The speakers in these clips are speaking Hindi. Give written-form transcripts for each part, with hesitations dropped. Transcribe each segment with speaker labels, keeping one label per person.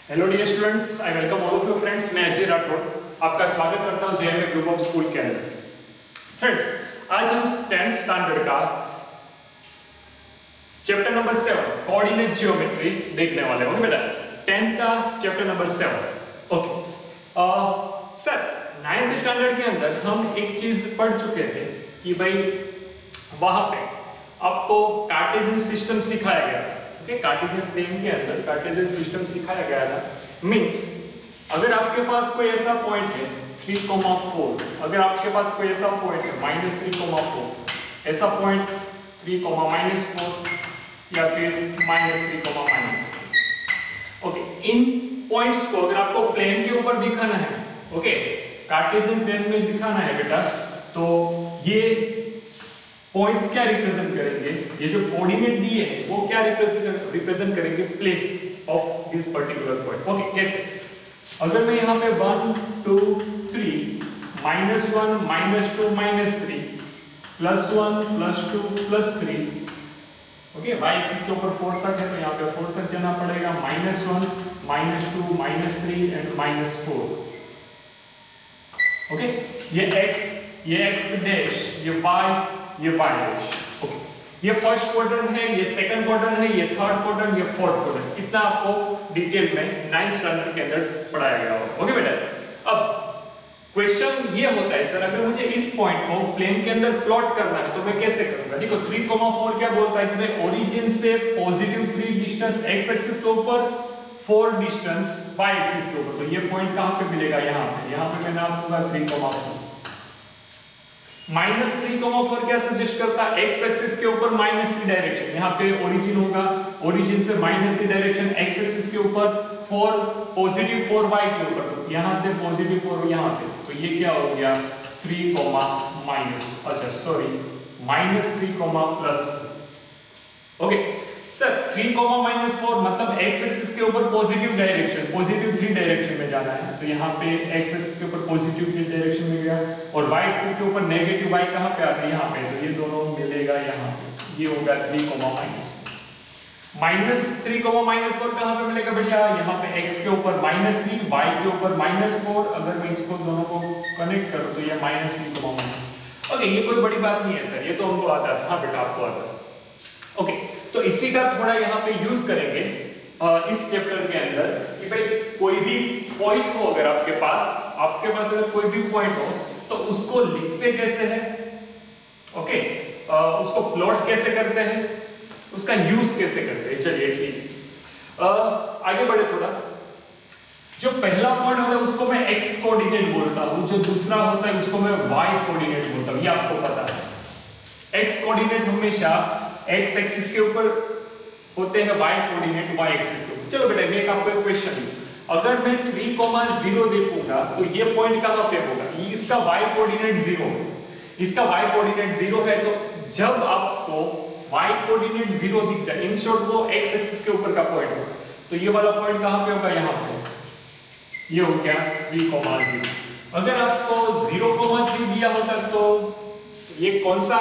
Speaker 1: Hello dear students, I welcome all of you friends. मैं अजय राठौड़ आपका स्वागत करता हूं जेएमए ग्रुप ऑफ स्कूल के अंदर। फ्रेंड्स, आज हम 10th स्टैंडर्ड का चैप्टर नंबर 7 कोऑर्डिनेट ज्योमेट्री देखने वाले हैं। ओके बेटा, 10th का chapter number 7। Okay sir, 9th standard के अंदर हम एक चीज पढ़ चुके थे कि भाई वहां पे आपको कार्टेशियन सिस्टम सिखाया गया था। ओके, कार्टेशियन प्लेन के अंदर कार्टेशियन सिस्टम सिखाया गया था। मींस अगर आपके पास कोई ऐसा पॉइंट है 3,4, अगर आपके पास कोई ऐसा पॉइंट है -3,4, ऐसा पॉइंट 3,-4 या फिर -3,-4। ओके, इन पॉइंट्स को अगर आपको प्लेन के ऊपर दिखाना है, ओके, कार्टेशियन प्लेन में दिखाना है बेटा, तो ये पॉइंट्स क्या रिप्रेजेंट करेंगे, ये जो कोऑर्डिनेट दिए हैं वो क्या रिप्रेजेंट करेंगे, place of this particular point. Okay, कैसे? अगर मैं यहाँ पे 1 2 3 -1 -2 -3 +1 +2 +3, ओके, y एक्सिस के ऊपर 4 तक है तो यहाँ पे 4 तक जाना पड़ेगा, -1 -2 -3 एंड -4। ओके, ये x डैश, ये y डैश। ओके, ये फर्स्ट क्वाड्रेंट है, ये सेकंड क्वाड्रेंट है, ये थर्ड क्वाड्रेंट, ये फोर्थ क्वाड्रेंट। इतना आपको डिटेल में 9th स्टैंडर्ड के अंदर पढ़ाया गया होगा। ओके बेटा, अब क्वेश्चन ये होता है, सर अगर मुझे इस पॉइंट को प्लेन के अंदर प्लॉट करना है तो मैं कैसे करूंगा? देखो 3,4 क्या बोलता है कि भाई ओरिजिन से +3 डिस्टेंस x एक्सिस के ऊपर, 4 डिस्टेंस y एक्सिस के ऊपर। तो ये पॉइंट कहां पे मिलेगा? यहाँ पे मैं नाम दूंगा 3,4। -3,4 क्या सजेस्ट करता है? x एक्सिस के ऊपर -3 डायरेक्शन, यहाँ पे ओरिजिन होगा, ओरिजिन से -3 डायरेक्शन x एक्सिस के ऊपर, 4 +4y के ऊपर, तो यहाँ से +4 यहाँ पे, तो ये क्या हो गया 3, अच्छा सॉरी -3, ओके सर 3, मतलब x एक्सिस के ऊपर पॉजिटिव डायरेक्शन, +3 डायरेक्शन में जाना है, तो यहाँ पे x एक्सिस के ऊपर +3 डायरेक्शन में गया, और y एक्सिस के ऊपर नेगेटिव y कहाँ पे आ गया? यहाँ पे, तो ये दोनों मिलेगा यहाँ पे, ये होगा 3, -3, कहाँ पे मिलेगा बेटा? यहाँ पे x के ऊपर -3, y के ऊपर -4। अगर मैं इसको दोनों को कनेक्ट करूँ तो ये -3, ओके, ये कोई बड़ी बात नहीं है सर, ये तो हमको आता है। हाँ बेटा, आपको आता है। ओके, तो इसी का थोड़ा यहाँ पे यूज करेंगे इस चैप्टर के अंदर कि भाई कोई भी पॉइंट हो, अगर आपके पास अगर कोई भी पॉइंट हो तो उसको लिखते कैसे हैं, ओके, उसको प्लॉट कैसे करते हैं, उसका यूज कैसे करते हैं। चलिए ठीक, आगे बढ़े थोड़ा। जो पहला पॉइंट होता है उसको मैं x कोऑर्डिनेट बोलता हूं, जो दूसरा होता है उसको मैं y कोऑर्डिनेट बोलता हूं, ये आपको पता है। x कोऑर्डिनेट हमेशा x एक्सिस के ऊपर होते हैं, y कोऑर्डिनेट y एक्सिस के ऊपर। चलो बेटा, मैं एक आपको एक क्वेश्चन दूं, अगर मैं 3,0 देखूंगा तो ये पॉइंट कहां पे होगा? इसका y कोऑर्डिनेट 0, इसका y कोऑर्डिनेट 0 है, तो जब आपको y कोऑर्डिनेट 0 दिख जाए, इन शॉर्ट वो x एक्सिस के ऊपर का पॉइंट होगा, तो ये वाला पॉइंट कहां पे होगा? यहां पे, ये हो गया 3,0। अगर आपको 0,3 दिया होता तो ये कौन सा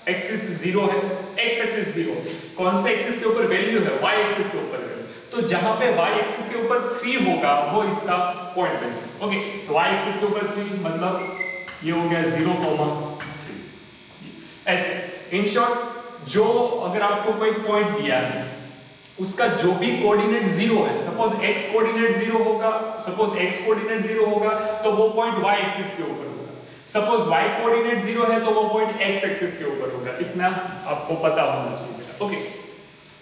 Speaker 1: एक्सिस 0 है? x axis 0। कौन से एक्सिस के ऊपर वैल्यू है? y एक्सिस के ऊपर वैल्यू। तो जहां पे y एक्सिस के ऊपर 3 होगा वो इसका पॉइंट है। ओके, तो y एक्सिस के ऊपर 3 मतलब ये हो गया 0,3। ऐसे इन शॉर्ट, जो अगर आपको कोई पॉइंट दिया है उसका जो भी कोऑर्डिनेट 0 है, सपोज x कोऑर्डिनेट 0 होगा, तो वो पॉइंट y एक्सिस के ऊपर होगा। सपोज y कोऑर्डिनेट 0 है तो वो पॉइंट x एक्सिस के ऊपर होगा। इतना आपको पता होना चाहिए। ओके,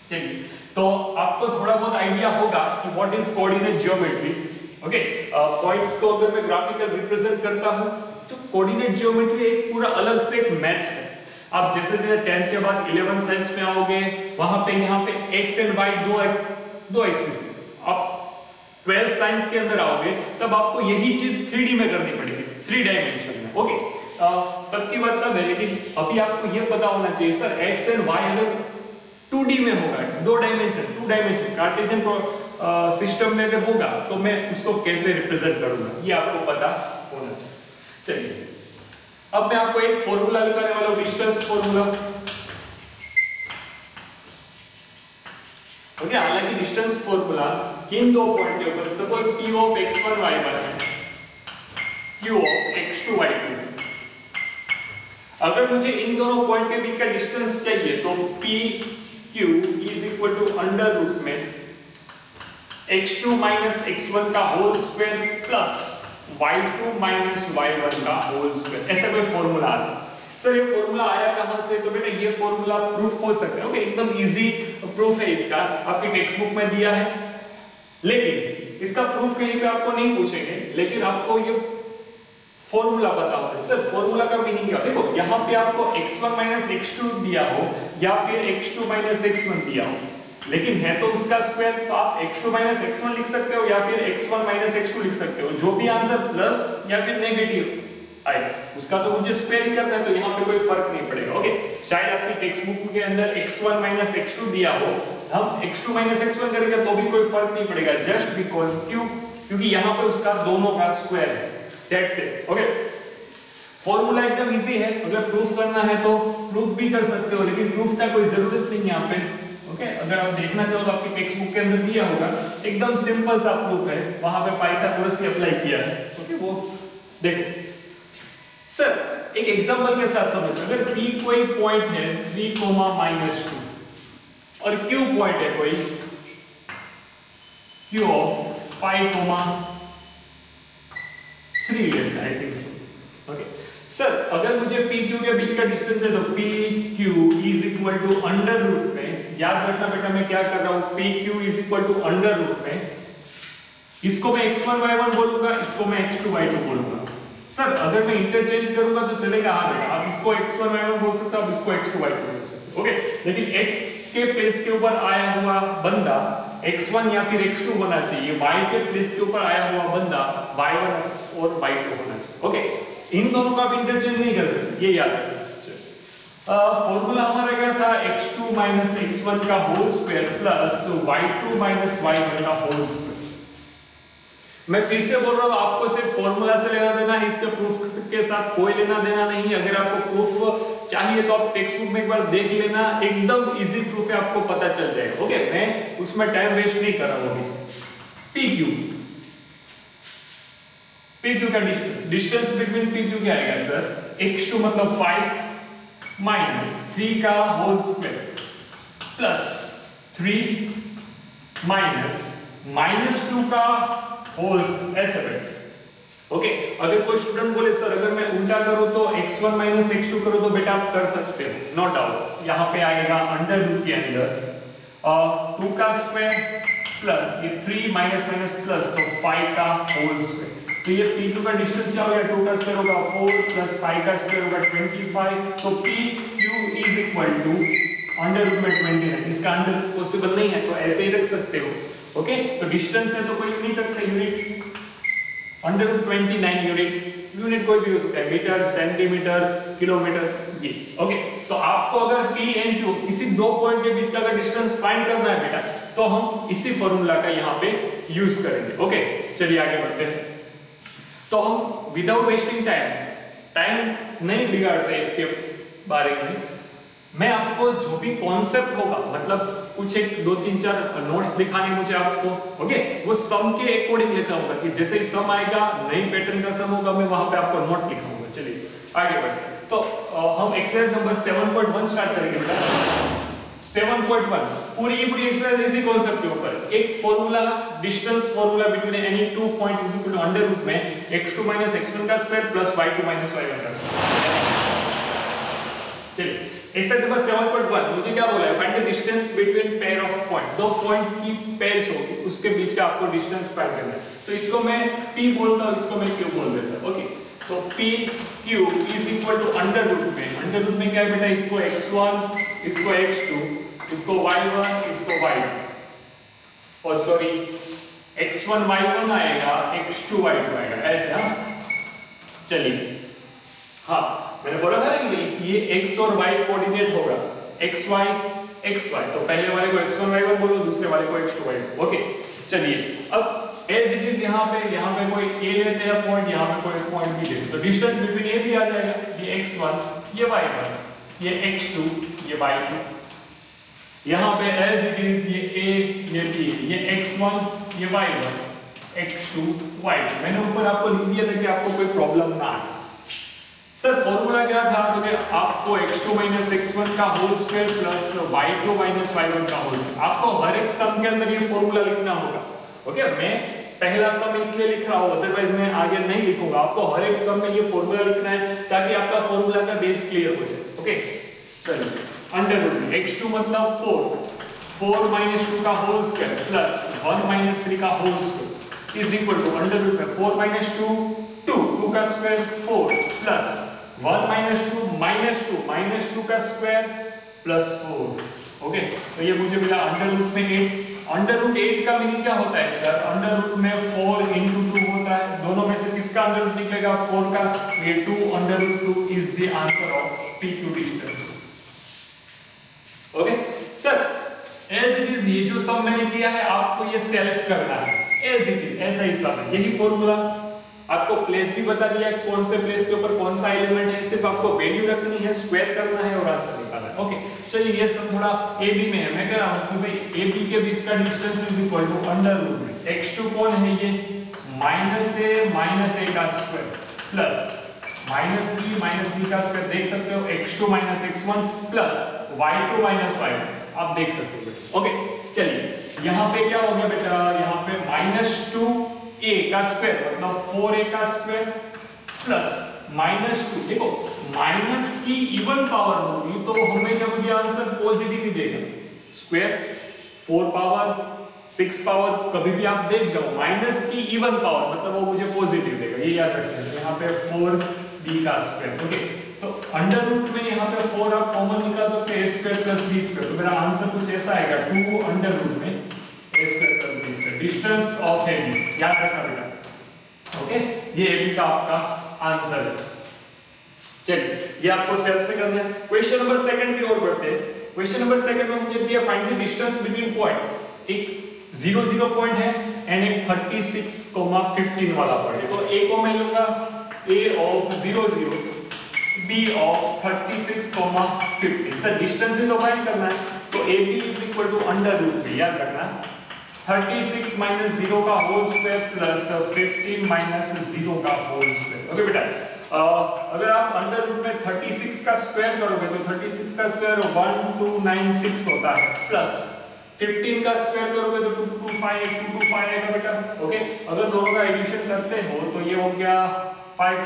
Speaker 1: चलिए, तो आपको थोड़ा बहुत आइडिया होगा कि what is coordinate geometry. Okay, points को अगर मैं ग्राफिकल रिप्रेजेंट करता हूं तो कोऑर्डिनेट ज्योमेट्री एक पूरा अलग से एक मैथ्स है। आप जैसे 10th के बाद 11 साइंस में आओगे, वहां पे यहाँ पे x एंड y दो एक्सिस है। आप 12 साइंस के अंदर आओगे तब आपको यही चीज 3D में करनी पड़ेगी, 3 डायमेंशन में। ओके, तब की बात तब है, लेकिन अभी आपको ये पता होना चाहिए सर x एंड y अगर 2D में होगा, 2 डायमेंशन कार्टेशियन सिस्टम में अगर होगा तो मैं उसको कैसे रिप्रेजेंट करूंगा, ये आपको पता होना चाहिए। चलिए, अब मैं आपको एक फॉर्मूला लिखाने वाला हूं, डिस्टेंस फॉर्मूला। ओके, हालांकि डिस्टेंस फॉर्मूला किन दो पॉइंट के ऊपर, suppose P of x1 y1 है, Q ऑफ x2 y2 है। अगर मुझे इन दोनों पॉइंट के बीच का डिस्टेंस चाहिए तो P Q is equal to under root में x2 माइनस x1 का whole square plus y2 minus y1 का होल स्क्वायर, ऐसा कोई फॉर्मूला आता है। सर ये फॉर्मूला आया कहां से? तो बेटा ये फॉर्मूला प्रूफ हो सकता है। ओके, एकदम इजी प्रूफ है इसका, आपकी टेक्स्ट बुक में दिया है, लेकिन इसका प्रूफ कहीं पे आपको नहीं पूछेंगे, लेकिन आपको ये फॉर्मूला पता होगा। सर फॉर्मूला का मीनिंग क्या? देखो यहाँ पे आपको x1 माइनस x2 दिया हो या फिर x2 माइनस x1 दिया हो, लेकिन है तो उसका स्क्वायर, तो आप x2 माइनस x1 लिख सकते हो या फिर x1 माइनस x2 लिख सकते हो। जो भी आंसर प्लस या फिर नेगेटिव आए उसका तो मुझे स्क्वायर ही करना है, तो यहाँ पे कोई फर्क नहीं पड़ेगा। ओके, शायद आपकी टेक्स्ट बुक के अंदर x1 माइनस x2 दिया हो, हम x2 माइनस x1 करेंगे तो भी कोई फर्क नहीं पड़ेगा, जस्ट बिकॉज क्योंकि यहाँ पे उसका दोनों का स्क्वायर है, दैट्स इट। ओके, फॉर्मूला एकदम इजी है, अगर प्रूफ करना है तो प्रूफ भी कर सकते हो, लेकिन प्रूफ का कोई जरूरत नहीं यहाँ पे। ओके, अगर आप देखना चाहो तो आपकी टेक्स्ट बुक के अंदर दिया होगा, एकदम सिंपल सा प्रूफ है, वहां पे पाइथागोरस ने अप्लाई किया है। ओके, वो देखो सर एक एग्जांपल के साथ समझो, अगर P कोई पॉइंट है 3, -2 और Q पॉइंट है कोई Q ऑफ 5, 3 लेना I think so. Okay sir, अगर मुझे PQ के बीच का डिस्टेंस है तो PQ is equal to under root में, याद रखना बेटा मैं क्या कर रहा हूं, PQ is equal to under root में, इसको मैं x1 y1 बोलूंगा, इसको मैं x2 y2 बोलूंगा। सर अगर मैं इंटरचेंज करूंगा तो चलेगा? हाँ बेटा, आप इसको x1 y1 बोल सकते हो, आप इसको x2 y2 बोल सकते हो। ओके, लेकिन x के प्लेस के ऊपर आया हुआ बंदा x1 या फिर x2 होना चाहिए, y के प्लेस के ऊपर आया हुआ बंदा y1 और y2 होना चाहिए। ओके, इन दोनों का आप इंटरचेंज नहीं कर सकते, ये याद रखना। फॉर्मूला हमारा क्या था, x2 माइनस x1 का whole square plus y2 minus y1 का होल स्क्वायर। मैं फिर से बोल रहा हूं, आपको सिर्फ फॉर्मूला से लेना देना है, इसके प्रूफ के साथ कोई लेना देना नहीं है। अगर आपको प्रूफ चाहिए तो आप टेक्स्ट बुक में एक बार देख लेना, एकदम इजी प्रूफ है, आपको पता चल जाएगा। ओके, मैं उसमें टाइम वेस्ट नहीं कर रहा हूं। PQ का डिस्टेंस बिटवीन PQ क्या आएगा सर, x2 मतलब 5 माइनस 3 का होल स्क्वायर प्लस 3 माइनस 2 का होल, ऐसे बैठ। ओके, अगर कोई स्टूडेंट बोले सर अगर मैं उल्टा करूं तो x1 माइनस x2 करूं, तो बेटा आप कर सकते हो, नो डाउट। यहाँ पे आएगा अंडर रूट के अंदर 2 का स्क्वायर प्लस ये 3 माइनस प्लस तो 5 का होल स्क्वायर। तो ये PQ का डिस्टेंस क्या हो गया, 2 का स्क्वायर होगा 4 प्लस 5 का स्क्वायर होगा 25, तो PQ is equal to under root में 29। इसका अंडर पॉसिबल नहीं है तो ऐसे ही रख सकते हो। ओके, तो डिस्टेंस है तो कोई यूनिट रखते हैं, यूनिट अंडर रूट 29 यूनिट कोई भी हो सकता है, मीटर, सेंटीमीटर, किलोमीटर, ये। ओके, तो आपको अगर P एंड Q किसी दो पॉइंट के बीच का अगर डिस्टेंस फाइंड करना है बेटा, तो हम इसी फॉर्मूला का यहाँ पे यूज करेंगे। ओके, चलिए आगे बढ़ते हैं। तो हम विदाउट वेस्टिंग टाइम नहीं बिगाड़ते इसके बारे में, मैं आपको जो भी कॉन्सेप्ट होगा, मतलब कुछ एक 2-3-4 नोट्स दिखाने मुझे आपको, ओके, वो सम के अकॉर्डिंग लिखा होगा कि जैसे ही सम आएगा, नई पैटर्न का सम होगा, मैं वहां पे आपको नोट लिखाऊंगा। चलिए आगे बढ़ते हैं। तो हम एक्सरसाइज नंबर 7.1 स्टार्ट करेंगे बेटा। 7.1 पूरी एक्सरसाइज इसी कॉन्सेप्ट के ऊपर, एक formula, distance formula between any two point is equal to under root में x2 माइनस x1 का square plus y2 minus y1 का स्क्वायर। चलिए एक्सरसाइज नंबर 7.1 मुझे क्या बोला है, find the distance between pair of point. दो पॉइंट की पेयर्स होगी, उसके बीच का आपको डिस्टेंस फाइंड करना है। तो इसको मैं P बोलता हूं, इसको मैं Q बोल देता हूं। ओके, तो PQ is equal to under root में क्या है बेटा, इसको x1, इसको x2, इसको y1, इसको y2, और सॉरी x1 y1 आएगा, x2 y2 आएगा, ऐसे। हाँ चलिए, हाँ मैंने बोला था ना कि ये x और y कोऑर्डिनेट होगा, xy, तो पहले वाले को x1 y1 बोलो, दूसरे वाले को x2 y2। ओके, चलिए अब एज इट इज यहाँ पे कोई a लेते हैं पॉइंट, यहाँ पे कोई पॉइंट b लेते हैं, तो डिस्टेंस बिटवीन a भी आ जाएगा, ये x1, ये y1, ये x2, ये y2, यहाँ पे एज इट इज ये a ये b ये x1 ये y1 x2 y2 मैंने ऊपर आपको लिख दिया था कि आपको कोई प्रॉब्लम ना आए। सर फॉर्मूला क्या था? तो कि आपको x2 x1 का whole square plus y2 y1 का होल स्क्वायर, आपको हर एक सम के अंदर ये फॉर्मूला लिखना होगा। ओके, मैं पहला सम इसलिए लिख रहा हूं, अदरवाइज मैं आगे नहीं लिखूंगा। आपको हर एक सम में ये फॉर्मूला लिखना है ताकि आपका फॉर्मूला का बेस क्लियर हो जाए। ओके चलिए, अंडर रूट x2 मतलब 4 माइनस 2 का होल स्क्वायर प्लस 1 माइनस 3 का whole square is equal to under root में 4 माइनस 2 2 का स्क्वायर 4 प्लस 1 माइनस 2 का स्क्वायर प्लस 4। ओके, तो ये मुझे मिला अंडर रूट में 8। अंडर रूट 8 का मीनिंग क्या होता है सर? अंडर रूट में 4 into 2 होता है, दोनों में से किसका अंडर रूट निकलेगा? 4 का। ये 2 under root 2 is the answer of PQ distance. Okay sir, as it is ये जो सम मैंने किया है आपको ये सेल्फ करना है, एज इट इज ऐसा ही सम है। यही फॉर्मूला आपको प्लेस भी बता दिया है, कौन से प्लेस के ऊपर कौन सा एलिमेंट है, सिर्फ आपको वैल्यू रखनी है, स्क्वायर करना है और आंसर निकालना है। ओके चलिए, ये सब थोड़ा AB में है। मैं कह रहा हूं कि भाई AB के बीच का distance is equal to under root में x2 कौन है? ये -a का स्क्वायर प्लस -b का स्क्वायर, देख सकते हो x2 x1 plus y2 y1 आप देख सकते हो। ओके चलिए, यहाँ पे क्या हो गया बेटा? यहाँ पे -2a का स्क्वायर मतलब 4a का स्क्वायर प्लस -2, देखो माइनस की इवन पावर होगी तो हमेशा मुझे आंसर पॉजिटिव ही देगा। स्क्वायर 4 पावर 6 पावर कभी भी आप देख जाओ, माइनस की इवन पावर मतलब वो मुझे पॉजिटिव देगा, ये याद रखना। यहाँ पे 4b का स्क्वायर। ओके, तो अंडर रूट में यहाँ पे 4 आप कॉमन निकाल सकते हैं, a square plus b square, तो मेरा आंसर कुछ ऐसा आएगा 2 अंडर रूट में a square plus b square, distance of AB, याद रखना बेटा। ओके, ये AB का आपका आंसर है। चलिए, ये आपको सेल्फ से करना है। क्वेश्चन नंबर 2 की ओर बढ़ते हैं। क्वेश्चन नंबर 2 में मुझे दिया find the distance between point, एक 0 0 पॉइंट है एंड एक 36,15 वाला पॉइंट है। तो A को मैं लूंगा A of 0 0, B of 36,15। Sir distance ही तो फाइंड करना है, तो AB is equal to under root में, याद रखना 36 माइनस 0 का होल स्क्वायर प्लस 15 माइनस 0 का होल स्क्वायर। ओके बेटा, अगर आप अंडर रूट में 36 का स्क्वायर करोगे तो 36 का स्क्वायर 1296 होता है, प्लस 15 का स्क्वायर करोगे तो 2225 आएगा बेटा। ओके, अगर दोनों का एडिशन करते हो तो ये हो गया 5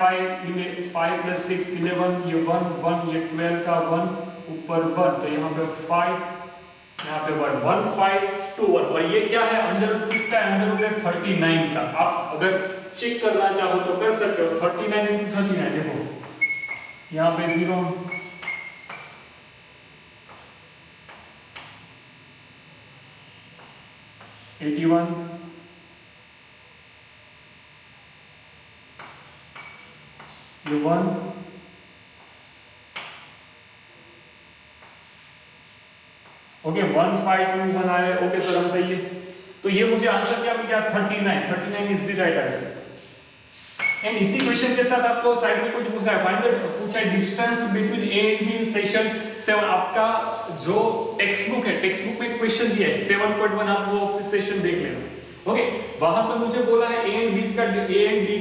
Speaker 1: प्लस 6 11, ये 1 1, ये 12 का 1 ऊपर 1, तो यहाँ पे 5, यहाँ पे 1 1 5 2 1, और ये क्या है? अंडर रूट किसका? अंडर रूट है 39 का। आप अगर चेक करना चाहो तो कर सकते हो, 39 into 39 देखो यहाँ पे 0 81 ये 1 ओके 1521 आ रहा है। ओके सर, हम सही है। तो ये मुझे आंसर क्या मिल गया? 39 is the right answer. And इसी क्वेश्चन के साथ आपको साइड में कुछ पूछा है, फाइंड द पूछा है distance between A and B in session 7। आपका जो टेक्स्ट बुक है, टेक्स्ट बुक में क्वेश्चन दिया है 7.1, आप वो सेशन देख लेना। ओके, वहां पर मुझे बोला है A एंड B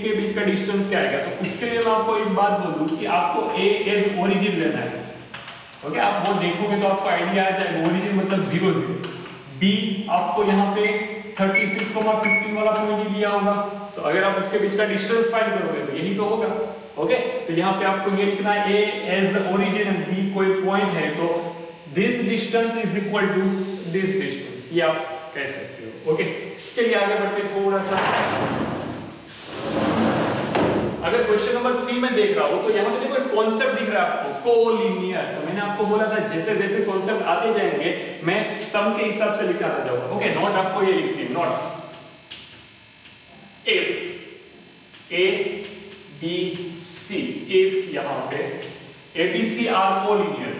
Speaker 1: के बीच का डिस्टेंस क्या आएगा। तो उसके लिए मैं आपको एक बात बोलूं कि आपको A एज ओरिजिन लेना है। ओके, आप वो देखोगे तो आपको आइडिया आ जाएगा, ओरिजिन मतलब 0 0। B आपको यहाँ पे 36,15 वाला पॉइंट ही दिया होगा, तो अगर आप इसके बीच का डिस्टेंस फाइंड करोगे तो यही तो होगा। ओके, तो यहाँ पे आपको ये लिखना है A as origin and B कोई पॉइंट है, तो this distance is equal to this distance, ये आप कह सकते हो। ओके, चलिए आगे बढ़ते हैं थोड़ा सा। अगर क्वेश्चन नंबर 3 में देख रहा हो तो यहाँ पे देखो एक कॉन्सेप्ट दिख रहा है आपको, कोलिनियर। तो मैंने आपको बोला था जैसे जैसे कॉन्सेप्ट आते जाएंगे मैं सम के हिसाब से लिखता जाऊंगा। ओके, नोट आपको ये लिखनी है, note if A B C, if यहाँ पे A B C are collinear,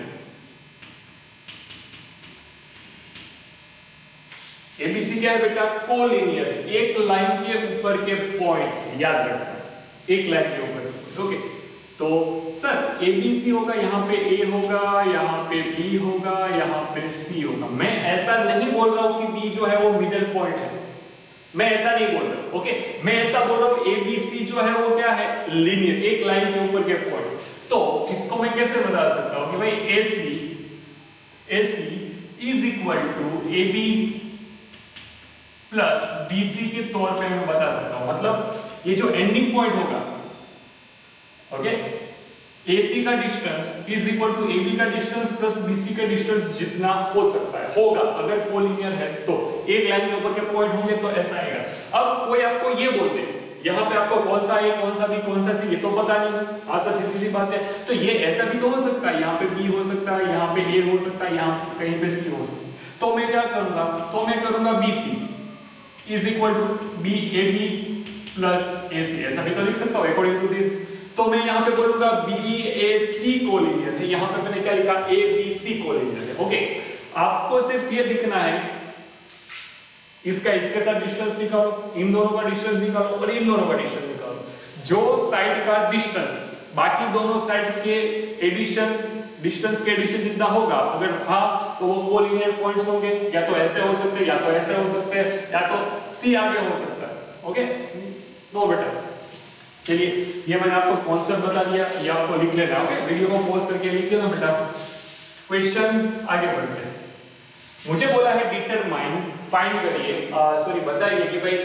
Speaker 1: ABC क्या है बेटा? कोलिनियर, एक लाइन के ऊपर के पॉइंट, याद रखना एक लाइन के ऊपर। ओके, तो सर ABC होगा, यहाँ पे A होगा, यहाँ पे B होगा, यहाँ पे C होगा। मैं ऐसा नहीं बोल रहा हूँ कि B जो है वो मिडिल पॉइंट है, मैं ऐसा नहीं बोल रहा, ओके। मैं ऐसा बोल रहा हूँ ABC जो है वो क्या है, लीनियर, एक लाइन के ऊपर के पॉइंट। तो इसको मैं कैसे बता सकता हूँ कि भाई AC is equal to AB plus BC के तौर पे मैं बता सकता हूँ। मतलब ये जो एंडिंग पॉइंट होगा, ओके, AC का distance is equal to AB का डिस्टेंस प्लस BC का डिस्टेंस जितना हो सकता है, होगा अगर कोलिनियर है तो। एक लाइन के ऊपर के पॉइंट होंगे तो ऐसा आएगा। अब कोई आपको ये बोल दे यहाँ पे आपको कौन सा A, कौन सा B, कौन सा C, ये तो पता नहीं, आसान सीधी सी बात है। तो ये ऐसा भी तो हो सकता है, यहाँ पे B हो सकता है, यहाँ पे A हो सकता है, यहाँ कहीं पे C हो सकता है। तो मैं क्या करूंगा, तो मैं करूंगा BC is equal to AB plus AC, ऐसा भी तो लिख सकता हूँ अकॉर्डिंग टू दिस। तो मैं यहाँ पे बोलूंगा BAC कोलिनियर है, यहाँ पे मैंने क्या लिखा, ABC कोलिनियर है, ओके। आपको सिर्फ ये दिखना है, इसका इसके साथ डिस्टेंस निकालो, इन दोनों का डिस्टेंस निकालो और इन दोनों का डिस्टेंस निकालो। जो साइड का डिस्टेंस बाकी दोनों साइड के एडिशन, डिस्टेंस के एडिशन जितना होगा, अगर हाँ तो वो कोलिनियर पॉइंट्स होंगे, या तो ऐसे हो सकते हैं, या तो ऐसे हो सकते हैं, या तो C आगे हो सकता है, ओके। नो बेटा, चलिए ये मैंने आपको कॉन्सेप्ट बता दिया, ये आपको लिख लेना है, ओके। वीडियो को पॉज करके लिख लेना बेटा। क्वेश्चन आगे बढ़ते हैं। मुझे बोला है डिटरमाइन, फाइंड करिए, सॉरी बताइए कि भाई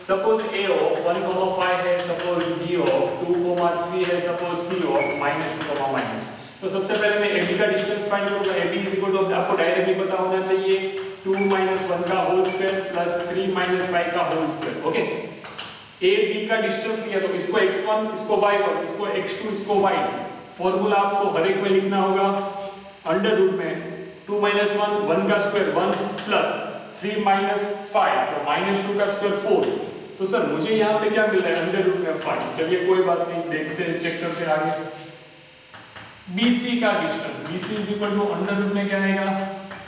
Speaker 1: सपोज A ऑफ 1,5 है, सपोज B ऑफ 2,3 है, सपोज C ऑफ -2, तो सबसे पहले मैं AB का डिस्टेंस फाइंड करूंगा। AB इज इक्वल टू, आपको डायरेक्टली पता होना चाहिए, 2 - 1 का होल स्क्वायर प्लस 3 - 5 का whole square, okay. A B का डिस्टेंस दिया तो इसको x1, इसको y1, इसको x2, इसको y2। फॉर्मूला आपको हर एक में लिखना होगा, अंडर रूट में 2 - 1, 1 का स्क्वायर 1 प्लस 3 - 5, तो -2 का स्क्वायर 4। तो सर मुझे यहाँ पे क्या मिल रहा है, अंडर रूट में 5। चलिए कोई बात नहीं, देखते हैं, चेक करते हैं आगे। BC का distance, BC is equal to under root में क्या आएगा,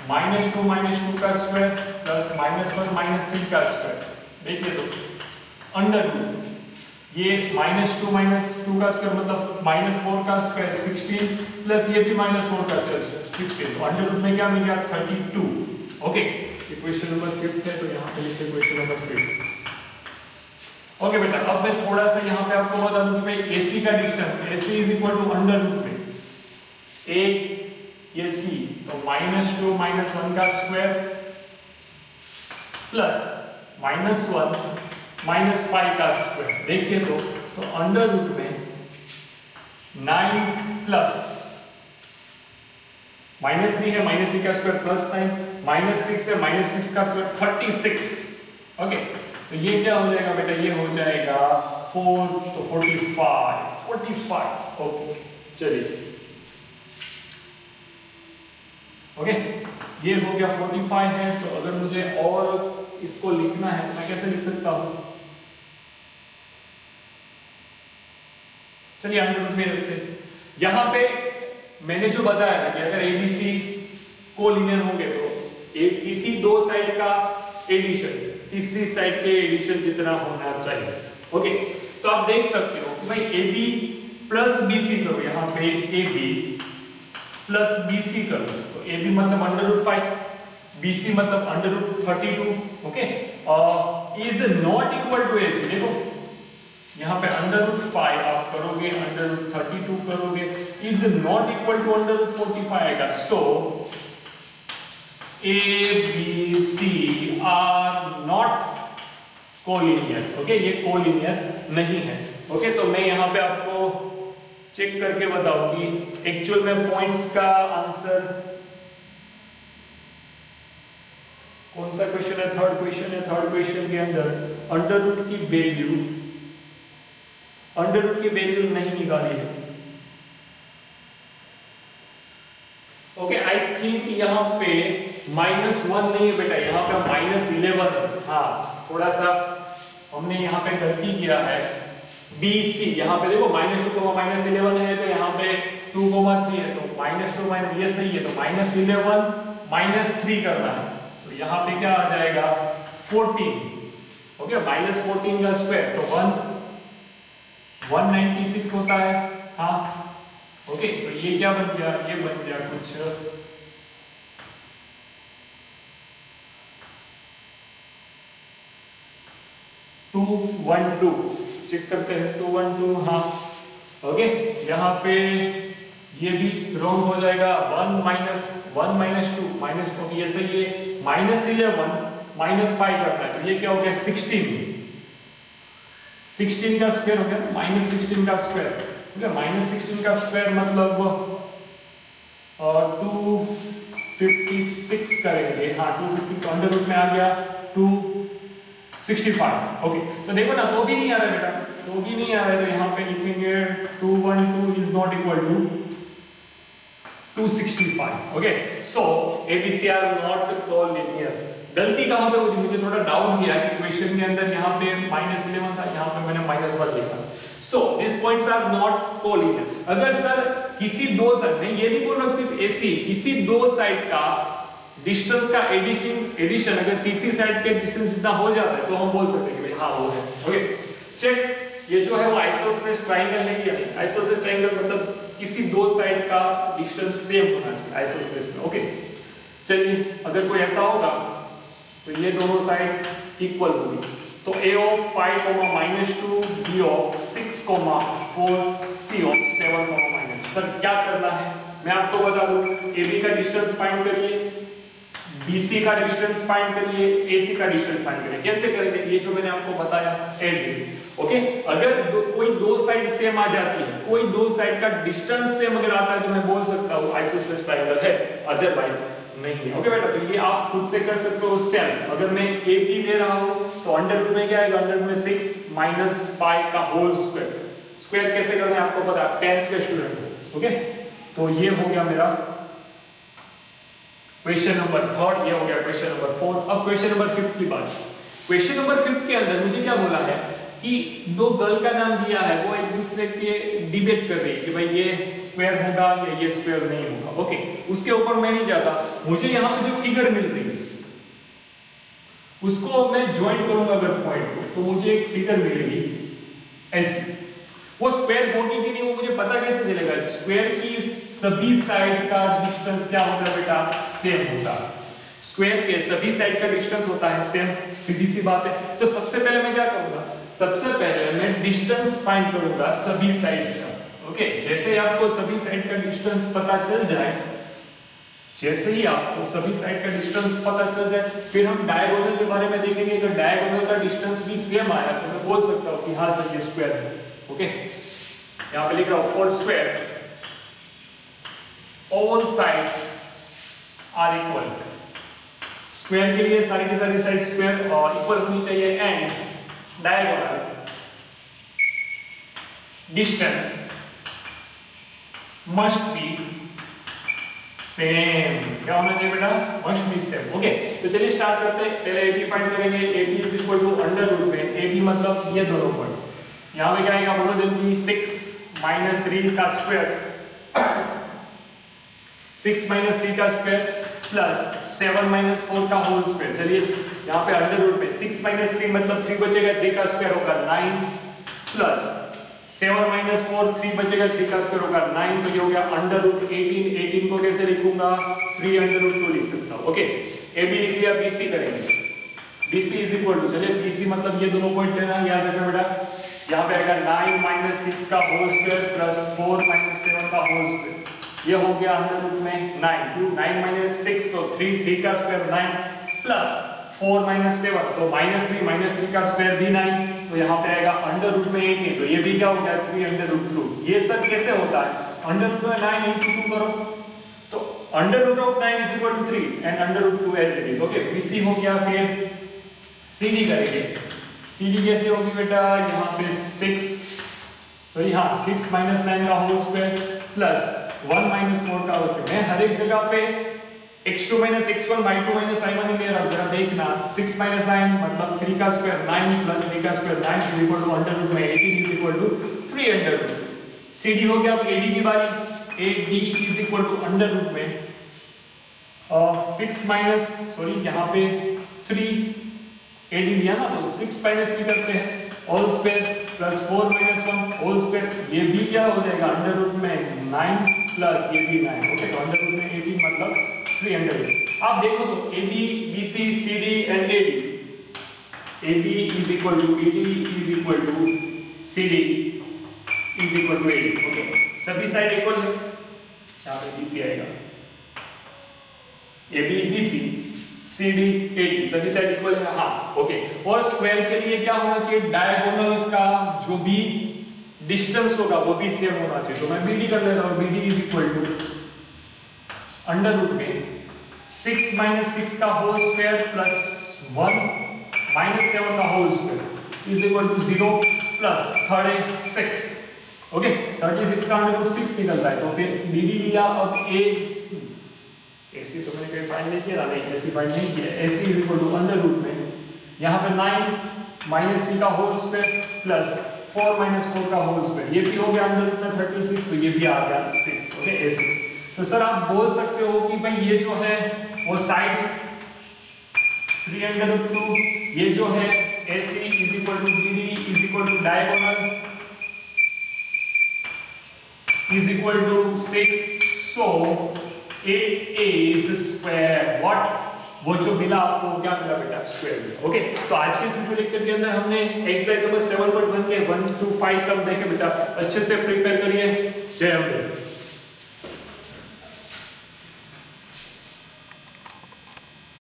Speaker 1: -2 का स्क्वायर प्लस -1 - 3 का स्क्वायर। देखिए तो अंडर रूट, ये -2 का स्क्वायर मतलब -4 का स्क्वायर 16 प्लस ये भी -4 का स्क्वायर 16, तो अंडर रूट में क्या मिल गया, 32, ओके। ये क्वेश्चन नंबर 5 है, तो यहाँ पे लिखते क्वेश्चन नंबर 5, ओके बेटा। अब मैं थोड़ा सा यहाँ पे आपको बता दूं कि भाई AC का distance, AC is equal to under root में A ये C, तो -2 - 1 का स्क्वायर प्लस -1 - 5 का स्क्वायर। देखिए तो अंडर रूट में 9 प्लस -3 है, -3 का स्क्वायर प्लस 9, -6 है, -6 का स्क्वायर 36, ओके। तो ये क्या हो जाएगा बेटा, ये हो जाएगा 4, तो 45, ओके। चलिए ओके, ये हो गया 45 है। तो अगर मुझे और इसको लिखना है तो मैं कैसे लिख सकता हूं, चलिए अंडर रूट में रखते हैं। यहां पे मैंने जो बताया था कि अगर ABC कोलिनियर होंगे तो किसी दो साइड का एडिशन तीसरी साइड के एडिशन जितना होना चाहिए, ओके। तो आप देख सकते हो कि भाई AB प्लस BC करो, यहाँ पे AB प्लस BC करो, तो AB मतलब अंडर रूट 5, BC मतलब under root 32, okay. Is not equal to AC, देखो यहाँ पे अंडर रूट 5 आप करोगे, अंडर रूट 32 करोगे, is not equal to under root 45 आएगा। So A B C are not collinear, okay, ये कोलिनियर नहीं है, ओके। तो मैं यहाँ पे आपको चेक करके बताऊं कि एक्चुअल में पॉइंट्स का आंसर कौन सा क्वेश्चन है, थर्ड क्वेश्चन है। थर्ड क्वेश्चन के अंदर अंडर रूट की वैल्यू नहीं निकाली है, ओके। आई थिंक यहाँ पे -1 नहीं है बेटा, यहाँ पे -11 है। हाँ, थोड़ा सा हमने यहाँ पे गलती किया है। BC यहाँ पे देखो -2, -11 है, तो यहाँ पे 2,3 है, तो -2 ये सही है, तो -11 -3 करना है, तो यहाँ पे क्या आ जाएगा 14, ओके। -14 का स्क्वायर तो 196 होता है, हाँ। ओके, तो ये क्या बन गया, ये बन गया कुछ 212, चेक करते हैं 212, हाँ ओके। यहाँ पे ये भी रॉन्ग हो जाएगा, 1 माइनस 1 माइनस 2 माइनस 2, ये सही है, -11 -5 करता है तो ये क्या हो गया 16 का स्क्वायर हो गया, -16 का स्क्वायर, ठीक है, -16 का स्क्वायर मतलब 256 करेंगे, हाँ 250 तो अंडर रूट में आ गया 265, ओके। तो देखो ना, तो भी नहीं आ रहा है बेटा, तो भी नहीं आ रहा है, तो यहाँ पे लिखेंगे 212 is not equal to 265, okay. So ABC are not collinear. गलती कहाँ पे हुई, मुझे थोड़ा डाउट किया कि क्वेश्चन के अंदर यहाँ पे -11 था, यहाँ पे मैंने -1 लिखा। So this points are not collinear. अगर सर किसी दो साइड में, ये नहीं बोल रहा सिर्फ AC, किसी दो साइड का डिस्टेंस का एडिशन अगर तीसरी साइड के डिस्टेंस जितना हो जाता है तो हम बोल सकते हैं कि भाई हाँ वो है, ओके। चेक, ये जो है वो आइसोसेलेस ट्रायंगल है या नहीं। आइसोसेलेस ट्रायंगल मतलब किसी दो साइड का डिस्टेंस सेम होना चाहिए आइसोसेलेस में, ओके। चलिए, अगर कोई ऐसा होगा तो ये दोनों साइड इक्वल होगी, तो A of 5, -2, B of 6, 4, C of 7, -. Sir क्या करना है, मैं आपको बता दूं, AB का डिस्टेंस फाइंड करिए, BC का डिस्टेंस फाइंड करिए, AC का डिस्टेंस फाइंड करिए। कैसे करेंगे, ये जो मैंने आपको बताया ऐसे, ओके। अगर कोई दो साइड सेम आ जाती है, कोई दो साइड का डिस्टेंस सेम अगर आता है तो मैं बोल सकता हूँ आइसोसेलेस ट्रायंगल है, अदरवाइज नहीं है, ओके बेटा। तो ये आप खुद से कर सकते हो सेल्फ। अगर मैं AB ले रहा हूँ तो अंडर रूट में क्या आएगा, अंडर रूट में 6 - 5 का होल स्क्वायर। स्क्वायर कैसे करना है आपको पता है, 10th के स्टूडेंट हो, ओके। तो ये हो गया मेरा क्वेश्चन नंबर 3, ये हो गया क्वेश्चन नंबर 4। अब क्वेश्चन नंबर 5 की बात। क्वेश्चन नंबर 5 के अंदर मुझे क्या बोला है कि दो गर्ल का नाम दिया है, वो एक दूसरे के डिबेट कर रही है कि भाई ये स्क्वायर होगा या ये स्क्वायर नहीं होगा, ओके। उसके ऊपर मैं नहीं जाता, मुझे यहाँ पे जो फिगर मिल रही है उसको मैं ज्वाइन करूंगा अगर पॉइंट को, तो मुझे एक फिगर मिलेगी ऐसी। वो स्क्वायर होगी कि नहीं वो मुझे पता कैसे चलेगा, स्क्वायर की सभी साइड का डिस्टेंस क्या होता है बेटा, सेम होता है। स्क्वायर के सभी साइड का डिस्टेंस होता है सेम, सीधी सी बात है। तो सबसे पहले मैं क्या करूंगा, सबसे पहले मैं डिस्टेंस फाइंड करूंगा सभी साइड्स का, ओके। जैसे ही आपको सभी साइड का डिस्टेंस पता चल जाए, जैसे ही आपको सभी साइड का डिस्टेंस पता चल जाए, फिर हम डायगोनल के बारे में देखेंगे। अगर डायगोनल का डिस्टेंस भी सेम आया तो मैं बोल सकता हूँ कि हाँ सर ये स्क्वायर है, ओके। यहाँ पे लिख रहा हूँ for square all sides are equal. Square के लिए सारी की सारी साइड स्क्वायर और इक्वल होनी चाहिए, and diagonal distance must be same. क्या होना चाहिए बेटा, मस्ट बी सेम, ओके। तो चलिए स्टार्ट करते हैं। पहले AB फाइंड करेंगे। AB is equal to under root में AB मतलब ये दोनों पॉइंट। यहाँ पे क्या आएगा बोलो जल्दी, 6 - 3 का स्क्वायर 6 - 3 का स्क्वायर प्लस 7 - 4 का होल स्क्वायर। चलिए यहाँ पे अंडर रूट में 6 - 3 मतलब 3 बचेगा, 3 का स्क्वायर होगा 9 प्लस 7 - 4 3 बचेगा, 3 का स्क्वायर होगा 9, तो ये हो गया अंडर रूट 18। 18 को कैसे लिखूंगा, 3 अंडर रूट 2 लिख सकता हूँ, ओके। AB लिख लिया, BC करेंगे। BC इज इक्वल टू, चलिए BC मतलब ये दोनों पॉइंट लेना, याद रखना बेटा। यहाँ पे आएगा 9 - 6 का होल स्क्वायर प्लस 4 - 7 का होल स्क्वायर, ये हो गया अंडर रूट में 9। क्यों 9 - 6 तो 3 का स्क्वायर 9 प्लस 4 - 7 तो -3 का स्क्वायर भी 9, तो यहाँ पे आएगा अंडर रूट में 18, तो ये भी क्या हो गया 3 अंडर रूट 2। ये सब कैसे होता है, अंडर रूट में 9 × 2 करो, तो under root of 9 is equal to 3 and under root 2 as it is, okay. BC हो गया, फिर CD करेंगे। CD कैसे होगी बेटा, यहाँ पे 6 - 9 का होल स्क्वायर प्लस 1 - 4 का होल स्क्वायर। मैं हर एक जगह पे x2 - x1 y2 - y1 ले रहा हूं, जरा देखना। 6 - 9 मतलब 3 का स्क्वायर 9 प्लस 3 का square 9 is equal to under root में 18 is equal to 3 under root. CD हो गया। अब AD की बारी। AD is equal to under root में 6 यहाँ पे 3 AD लिया ना, तो 6 - 3 करते हैं whole square plus 4 minus 1 whole square, ये भी क्या हो जाएगा अंडर रूट में 9 प्लस ये भी 9। ओके, तो अंडर रूट में 18 मतलब 300। आप देखो तो AB BC CD and AD, AB is equal to BD is equal to CD is equal to AD। Okay, सभी साइड इक्वल है, यहाँ पे BC आएगा, AB BC CD AD सभी साइड इक्वल है। हाँ ओके, और स्क्वायर के लिए क्या होना चाहिए, डायगोनल का जो भी डिस्टेंस होगा वो भी सेम होना चाहिए। तो मैं BD कर ले रहा हूँ, BD is equal to under root में 6 माइनस 6 का होल स्क्वायर प्लस 1 माइनस 7 का whole square is equal to 0 plus 36। Okay, 36 का अंडर रूट 6 निकलता है, तो फिर BD लिया। अब AC तो मैंने कहीं फाइंड नहीं किया, नहीं AC फाइंड नहीं किया। AC is equal to under root में यहाँ पे 9 माइनस 3 का होल स्क्वायर प्लस 4 माइनस 4 का होल स्क्वायर, ये भी हो गया अंडर रूट में 36, तो ये भी आ गया 6। Okay, AC। तो सर आप बोल सकते हो कि भाई ये जो है वो साइड्स 3√2, ये जो है AC is equal to BD is equal to diagonal is equal to 6, so it is square what, वो जो मिला आपको क्या मिला बेटा, स्क्वायर। ओके, तो आज के इस वीडियो लेक्चर के अंदर हमने एक्सरसाइज नंबर 7.1 के 1 to 5 सब देखे बेटा, अच्छे से प्रिपेयर करिए। जय अम्बे।